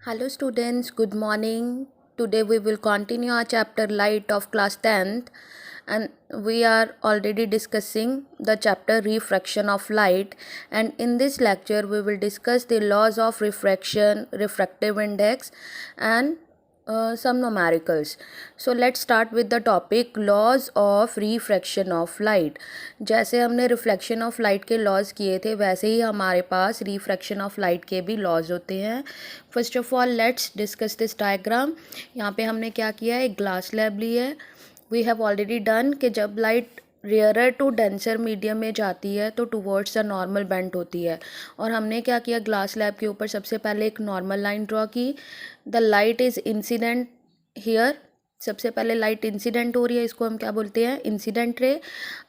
Hello students, good morning. Today we will continue our chapter Light of class 10th, and we are already discussing the chapter Refraction of Light, and in this lecture we will discuss the laws of refraction, refractive index, and some numericals. So let's start with the topic laws of refraction of light. जैसे हमने reflection of light के laws किए थे वैसे ही हमारे पास refraction of light के भी laws होते हैं. First of all let's discuss this diagram. यहाँ पे हमने क्या किया है, एक ग्लास स्लैब ली है. वी हैव ऑलरेडी डन कि जब light rarer to denser medium में जाती है तो टूवर्ड्स द नॉर्मल बेंट होती है. और हमने क्या किया, ग्लास स्लैब के ऊपर सबसे पहले एक नॉर्मल लाइन ड्रॉ की. The light is incident here. सबसे पहले लाइट इंसिडेंट हो रही है, इसको हम क्या बोलते हैं, इंसिडेंट रे.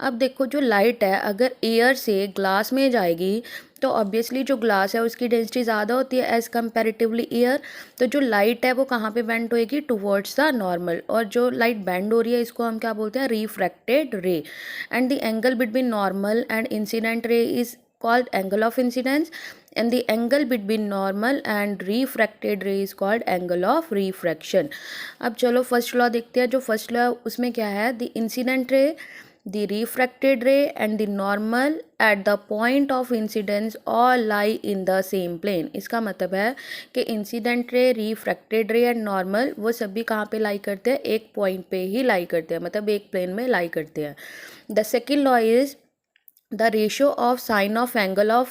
अब देखो जो लाइट है अगर एयर से ग्लास में जाएगी तो ऑब्वियसली जो ग्लास है उसकी डेंसिटी ज़्यादा होती है एज़ कम्पेरेटिवली एयर. तो जो लाइट है वो कहाँ पे बेंड होएगी, टुवर्ड्स द नॉर्मल. और जो लाइट बेंड हो रही है इसको हम क्या बोलते हैं, रिफ्रैक्टेड रे. And the angle between normal and incident ray is called angle of incidence, and the angle between normal and refracted ray is called angle of refraction. अब चलो फर्स्ट लॉ देखते हैं. जो फर्स्ट लॉ उसमें क्या है, the incident ray, the refracted ray and the normal at the point of incidence all lie in the same plane. इसका मतलब है कि इंसिडेंट रे, रिफ्रैक्टेड रे एंड नॉर्मल वो सभी कहाँ पे लाई करते हैं, एक पॉइंट पे ही लाई करते हैं, मतलब एक प्लेन में लाई करते हैं. The second law is the ratio of sine of angle of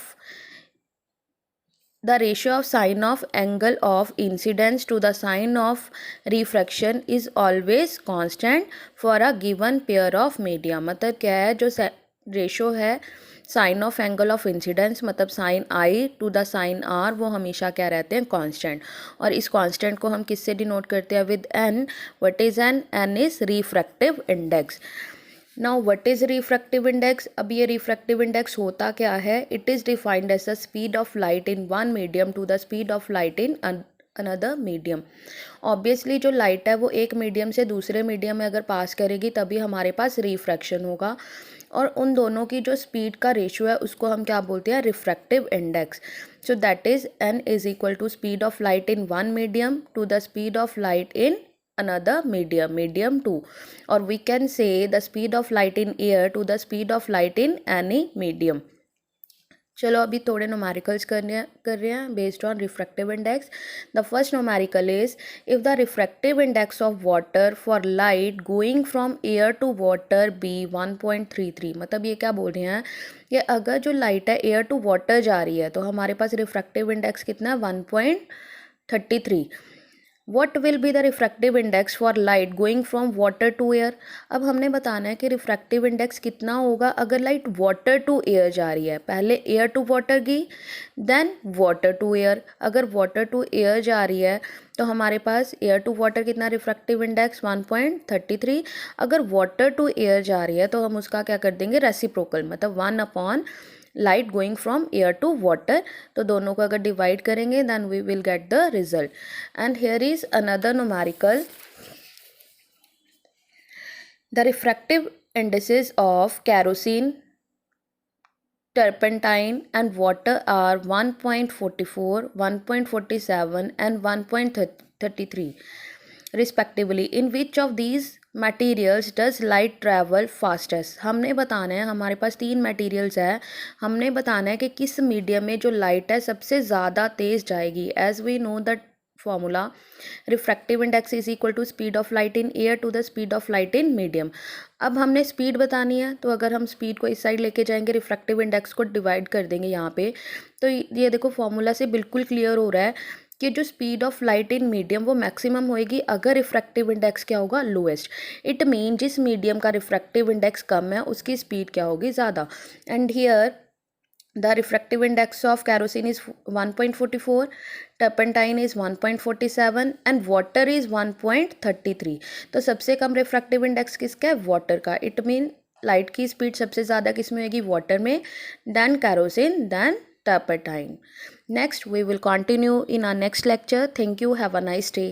angle of incidence to the sine of refraction is always constant for a given pair of media. मतलब क्या है, जो रेशो है sine of angle of incidence मतलब sine I to the sine R वो हमेशा क्या रहते हैं, कांस्टेंट. और इस कांस्टेंट को हम किससे डिनोट करते हैं, with N. What is N? N is refractive index. Now what is refractive index. अब ये रिफ्रैक्टिव इंडेक्स होता क्या है, it is defined as the speed of light in one medium to the speed of light in another medium. Obviously जो light है वो एक medium से दूसरे मीडियम में अगर पास करेगी तभी हमारे पास रिफ्रैक्शन होगा. और उन दोनों की जो स्पीड का रेशियो है उसको हम क्या बोलते हैं, refractive index. So that is N is equal to speed of light in one medium to the speed of light in another medium 2, or we can say the speed of light in air to the speed of light in any medium. चलो अभी थोड़े numericals कर रहे हैं based on refractive index. The first numerical is if the refractive index of water for light going from air to water be 1.33. मतलब ये क्या बोल रहे हैं कि अगर जो लाइट है एयर टू वाटर जा रही है तो हमारे पास रिफ्रैक्टिव इंडेक्स कितना है, 1.33. What will be the refractive index for light going from water to air. अब हमने बताना है कि रिफ्रैक्टिव इंडेक्स कितना होगा अगर लाइट वाटर टू एयर जा रही है. पहले एयर टू वाटर गई, देन वाटर टू एयर. अगर वाटर टू एयर जा रही है तो हमारे पास एयर टू वाटर कितना, रिफ्रैक्टिव इंडेक्स 1.33. अगर वाटर टू एयर जा रही है तो हम उसका क्या कर देंगे, रेसिप्रोकल, मतलब 1 light going from air to water. तो दोनों को अगर डिवाइड करेंगे then we will get the result. And here is another numerical. The refractive indices of kerosene, turpentine and water are 1.44, 1.47 and 1.33 respectively. In which of these materials does light travel fastest. हमने बताना है, हमारे पास 3 materials है, हमने बताना है कि किस मीडियम में जो लाइट है सबसे ज़्यादा तेज़ जाएगी. As we know that formula, refractive index is equal to speed of light in air to the speed of light in medium. अब हमने स्पीड बतानी है तो अगर हम स्पीड को इस साइड लेके जाएंगे, रिफ्रैक्टिव इंडेक्स को डिवाइड कर देंगे यहाँ पे, तो ये देखो फॉर्मूला से बिल्कुल क्लियर हो रहा है कि जो speed of light in medium वो मैक्सिमम होएगी अगर रिफ्रैक्टिव इंडेक्स क्या होगा, लोएस्ट. इट मीन जिस मीडियम का रिफ्रैक्टिव इंडेक्स कम है उसकी स्पीड क्या होगी, ज़्यादा. And here the refractive index of kerosene is 1.44, turpentine is 1.47 and water is 1.33. तो सबसे कम रिफ्रैक्टिव इंडेक्स किसका है, वाटर का. इट मीन लाइट की स्पीड सबसे ज़्यादा किस में होगी, वाटर में, then kerosene, then turpentine. Next we will continue in our next lecture. Thank you. Have a nice day.